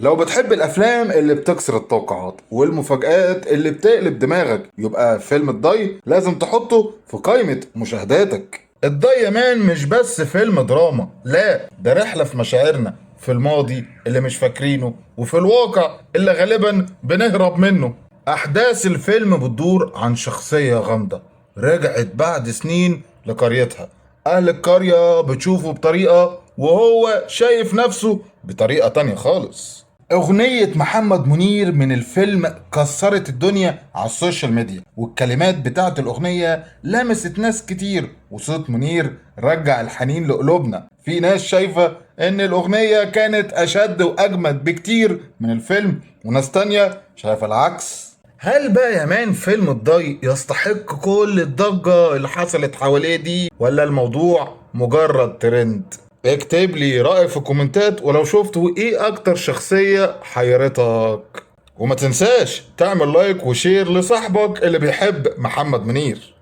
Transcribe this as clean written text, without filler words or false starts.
لو بتحب الافلام اللي بتكسر التوقعات والمفاجآت اللي بتقلب دماغك، يبقى فيلم الضي لازم تحطه في قائمة مشاهداتك. الضي يا مان مش بس فيلم دراما، لا ده رحلة في مشاعرنا، في الماضي اللي مش فاكرينه وفي الواقع اللي غالبا بنهرب منه. احداث الفيلم بتدور عن شخصية غامضة رجعت بعد سنين لقريتها. اهل القرية بتشوفه بطريقة وهو شايف نفسه بطريقة تانية خالص. أغنية محمد منير من الفيلم كسرت الدنيا على السوشيال ميديا، والكلمات بتاعت الأغنية لمست ناس كتير، وصوت منير رجع الحنين لقلوبنا. في ناس شايفة إن الأغنية كانت أشد وأجمد بكتير من الفيلم، وناس تانية شايفة العكس. هل بقى يا مان فيلم الضي يستحق كل الضجة اللي حصلت حواليه دي، ولا الموضوع مجرد ترند؟ اكتب لي رأيك في الكومنتات، ولو شفتوا ايه اكتر شخصية حيرتك. وما تنساش تعمل لايك وشير لصاحبك اللي بيحب محمد منير.